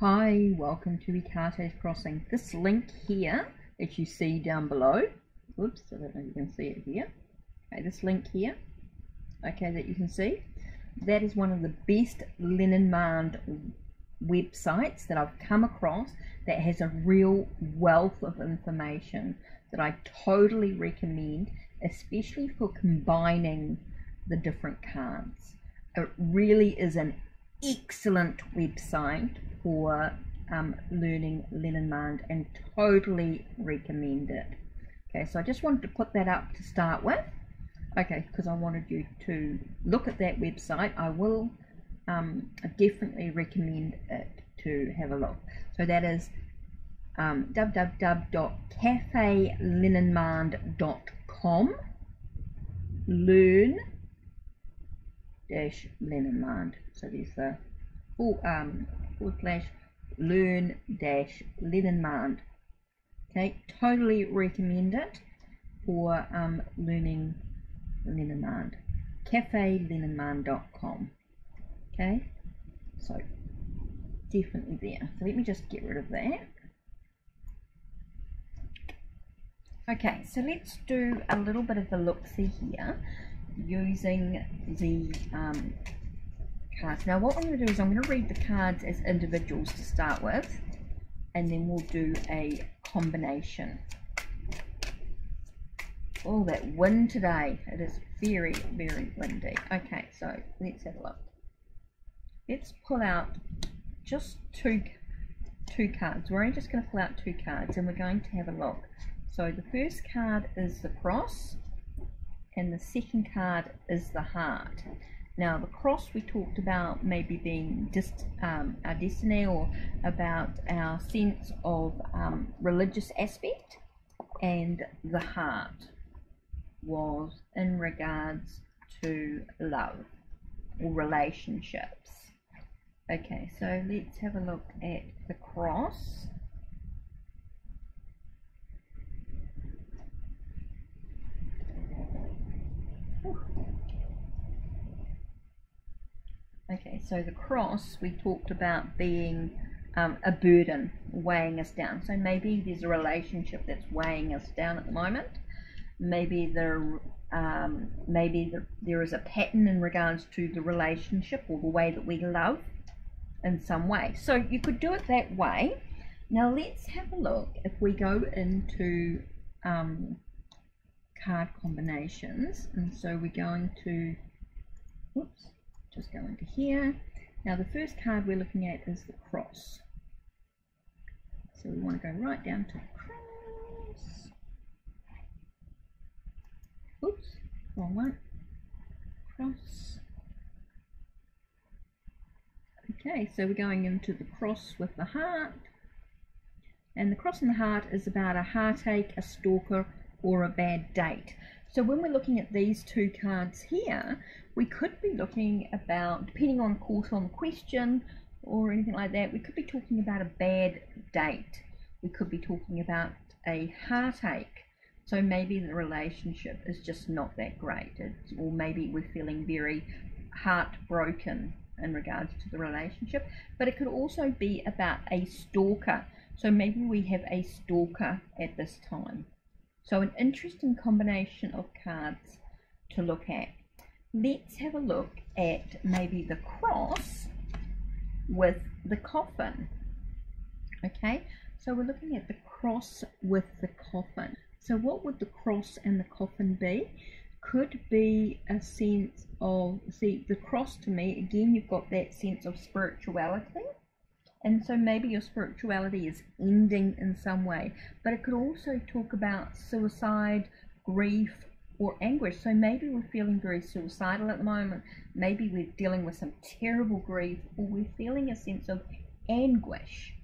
Hi, welcome to HeKate Crossing. This link here that you see down below, oops, I don't know if you can see it here. Okay, this link here, okay, that you can see, that is one of the best Lenormand websites that I've come across that has a real wealth of information that I totally recommend, especially for combining the different cards. It really is an excellent website for learning Lenormand and totally recommend it. Okay, so I just wanted to put that up to start with, okay, because I wanted you to look at that website. I will definitely recommend it to have a look. So that is www.cafelenormand.com learn-Lenormand. So there's the /learn-Lenormand. Okay, totally recommend it for learning Lenormand. cafelenormand.com. Okay, so definitely there. So let me just get rid of that. Okay, so let's do a little bit of a look-see here using the cards. Now what I'm going to do is I'm going to read the cards as individuals to start with, and then we'll do a combination. Oh, that wind today. It is very, very windy. Okay, so let's have a look. Let's pull out just two cards. We're only just going to pull out two cards and we're going to have a look. So the first card is the cross and the second card is the heart. Now the cross we talked about maybe being just our destiny, or about our sense of religious aspect, and the heart was in regards to love or relationships. Okay, so let's have a look at the cross. Okay, so the cross we talked about being a burden, weighing us down. So maybe there's a relationship that's weighing us down at the moment. Maybe there is a pattern in regards to the relationship or the way that we love in some way. So you could do it that way. Now let's have a look if we go into card combinations, and so we're going to, whoops, just go into here. Now the first card we're looking at is the cross. So we want to go right down to cross. Oops, wrong one. Cross. Okay, so we're going into the cross with the heart. And the cross and the heart is about a heartache, a stalker, or a bad date. So when we're looking at these two cards here, we could be looking about, depending on course on question or anything like that, we could be talking about a bad date. We could be talking about a heartache. So maybe the relationship is just not that great, or maybe we're feeling very heartbroken in regards to the relationship. But it could also be about a stalker. So maybe we have a stalker at this time. So an interesting combination of cards to look at. Let's have a look at maybe the cross with the coffin. Okay, so we're looking at the cross with the coffin. So what would the cross and the coffin be? Could be a sense of, see, the cross to me, again, you've got that sense of spirituality. And so maybe your spirituality is ending in some way, but it could also talk about suicide, grief, or anguish. So maybe we're feeling very suicidal at the moment, maybe we're dealing with some terrible grief, or we're feeling a sense of anguish.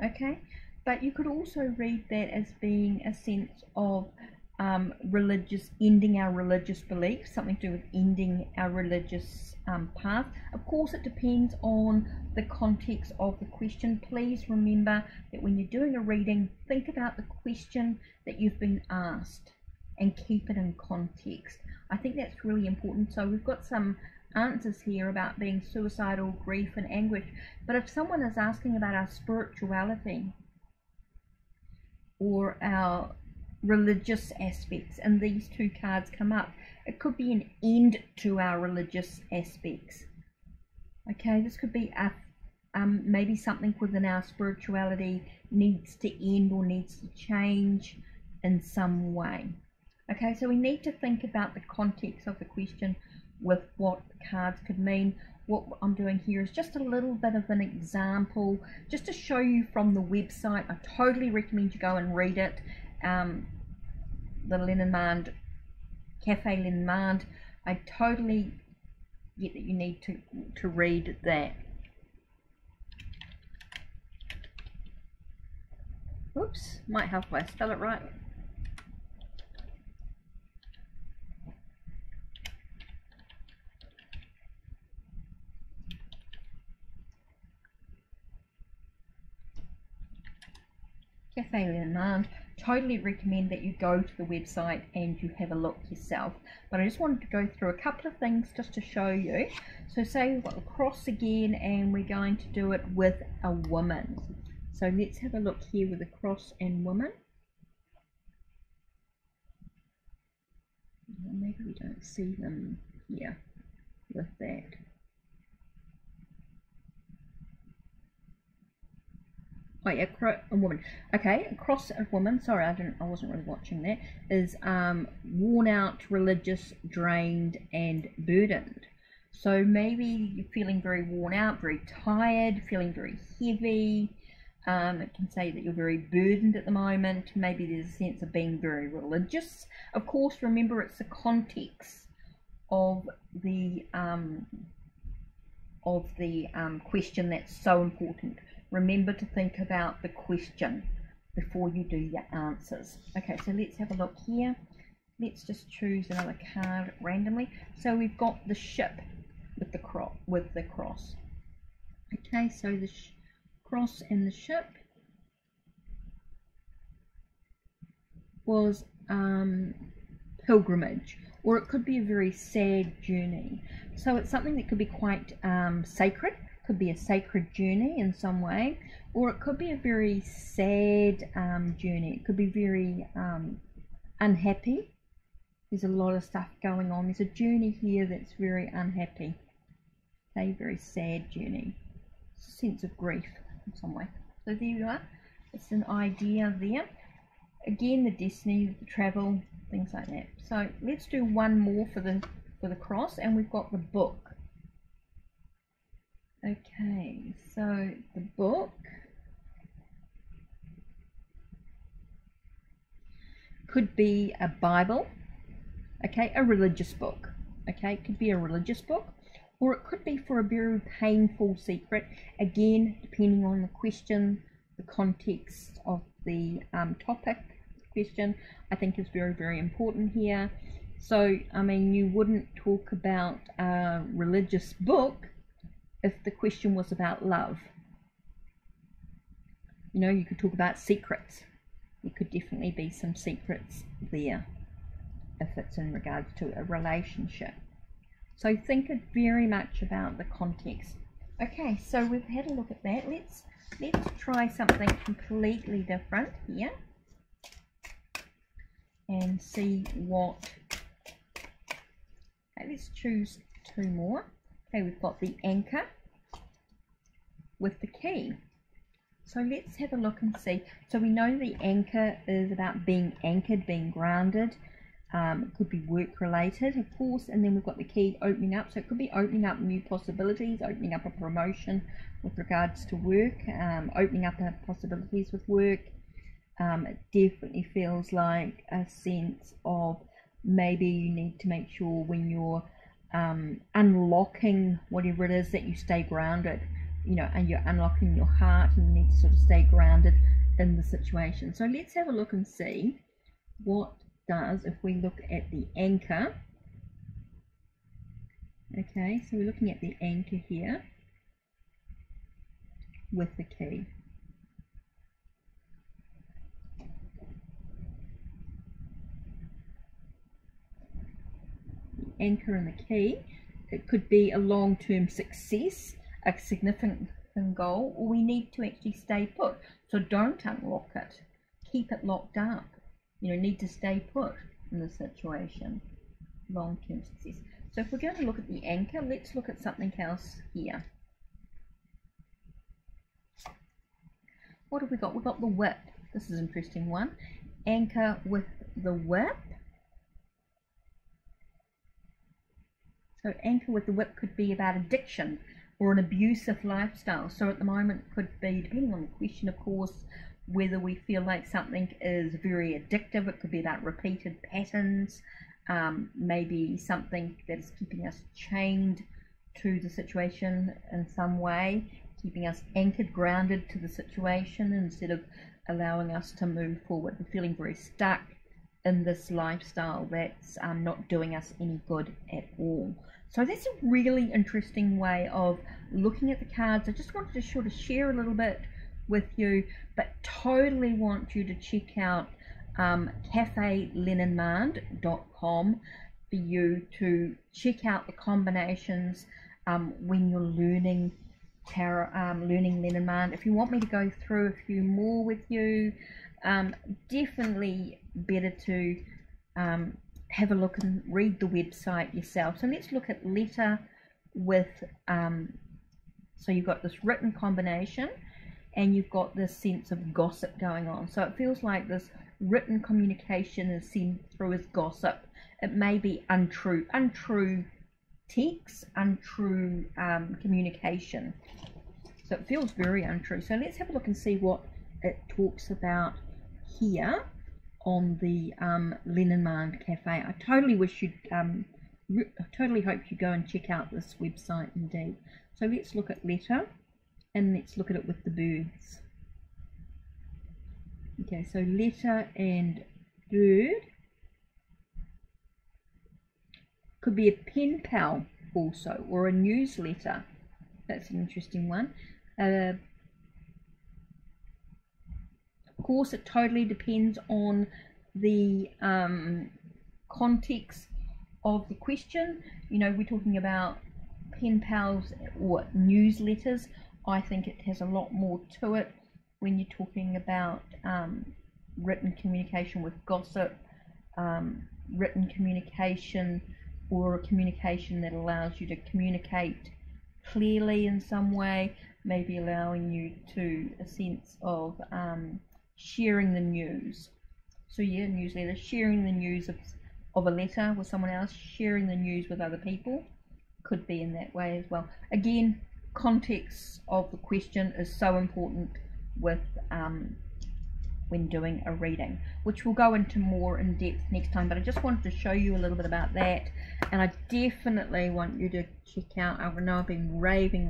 Okay, but you could also read that as being a sense of ending our religious beliefs, something to do with ending our religious path. Of course, it depends on the context of the question. Please remember that when you're doing a reading, think about the question that you've been asked and keep it in context. I think that's really important. So we've got some answers here about being suicidal, grief and anguish. But if someone is asking about our spirituality or our religious aspects and these two cards come up, it could be an end to our religious aspects. Okay, this could be a maybe something within our spirituality needs to end or needs to change in some way. Okay, so we need to think about the context of the question with what the cards could mean. What I'm doing here is just a little bit of an example, just to show you from the website. I totally recommend you go and read it. The Lenormand, Cafe Lenormand. I totally get that you need to read that. Oops, might help if I spell it right. Cafe Lenormand. Totally recommend that you go to the website and you have a look yourself. But I just wanted to go through a couple of things just to show you. So say we've got the cross again and we're going to do it with a woman. So let's have a look here with the cross and woman. Maybe we don't see them here with that. Oh yeah, a woman. Okay, across a woman. Sorry, I wasn't really watching that. Is worn out, religious, drained, and burdened. So maybe you're feeling very worn out, very tired, feeling very heavy. It can say that you're very burdened at the moment. Maybe there's a sense of being very religious. Of course, remember it's the context of the question that's so important. Remember to think about the question before you do your answers. Okay, so let's have a look here. Let's just choose another card randomly. So we've got the ship with the cross. Okay, so the cross and the ship was pilgrimage, or it could be a very sad journey. So it's something that could be quite sacred. Could be a sacred journey in some way, or it could be a very sad journey. It could be very unhappy. There's a lot of stuff going on. There's a journey here that's very unhappy. Okay, very sad journey. It's a sense of grief in some way. So there you are. It's an idea there. Again, the destiny, the travel, things like that. So let's do one more for the cross, and we've got the book. Okay, so the book could be a Bible, okay, a religious book, okay, it could be a religious book, or it could be for a very painful secret, again, depending on the question, the context of the topic question, I think is very, very important here. So, I mean, you wouldn't talk about a religious book if the question was about love. You know, you could talk about secrets. There could definitely be some secrets there if it's in regards to a relationship. So think very much about the context. Okay, so we've had a look at that. Let's try something completely different here and see what. Okay, let's choose two more. Okay, we've got the anchor with the key. So let's have a look and see. So we know the anchor is about being anchored, being grounded. It could be work related, of course, and then we've got the key, opening up. So it could be opening up new possibilities, opening up a promotion with regards to work, opening up possibilities with work. It definitely feels like a sense of maybe you need to make sure when you're unlocking whatever it is that you stay grounded, you know, and you're unlocking your heart, and you need to sort of stay grounded in the situation. So let's have a look and see what does if we look at the anchor. Okay, so we're looking at the anchor here with the key. The anchor and the key. it could be a long-term success, a significant goal, or we need to actually stay put. So don't unlock it. Keep it locked up. You know, need to stay put in the situation. Long-term success. So if we're going to look at the anchor, let's look at something else here. What have we got? We've got the whip. This is an interesting one. Anchor with the whip. So anchor with the whip could be about addiction or an abusive lifestyle. So at the moment could be, depending on the question, of course, whether we feel like something is very addictive. It could be about repeated patterns, maybe something that is keeping us chained to the situation in some way, keeping us anchored, grounded to the situation instead of allowing us to move forward. We're feeling very stuck in this lifestyle that's not doing us any good at all. So that's a really interesting way of looking at the cards. I just wanted to sort of share a little bit with you, but totally want you to check out Lenormand.com for you to check out the combinations when you're learning tarot, learning Lenormand. If you want me to go through a few more with you, definitely better to have a look and read the website yourself. So let's look at letter with, so you've got this written combination and you've got this sense of gossip going on. So it feels like this written communication is sent through as gossip. It may be untrue text, untrue communication. So it feels very untrue. So let's have a look and see what it talks about here on the Lenormand Cafe. I totally wish you'd, I totally hope you go and check out this website indeed. So let's look at letter and let's look at it with the birds. Okay, so letter and bird. Could be a pen pal also, or a newsletter. That's an interesting one. Of course, it totally depends on the context of the question. You know, we're talking about pen pals or newsletters. I think it has a lot more to it when you're talking about written communication with gossip, written communication, or a communication that allows you to communicate clearly in some way, maybe allowing you to a sense of sharing the news. So yeah, newsletter, sharing the news of a letter with someone else, sharing the news with other people, could be in that way as well. Again, context of the question is so important with when doing a reading, which we'll go into more in depth next time, but I just wanted to show you a little bit about that. And I definitely want you to check out, I know I've been raving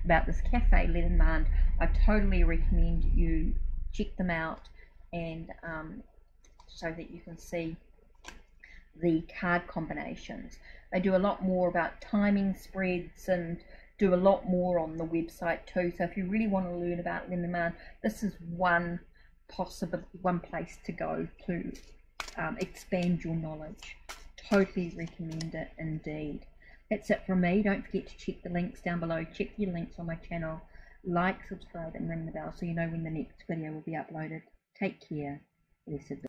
about this Cafe Lenormand. I totally recommend you check them out, and so that you can see the card combinations. They do a lot more about timing spreads and do a lot more on the website too. So if you really want to learn about Lenormand, this is one place to go to expand your knowledge. Totally recommend it indeed. That's it from me. Don't forget to check the links down below. Check your links on my channel. Like, subscribe and ring the bell so you know when the next video will be uploaded. Take care. Blessed be.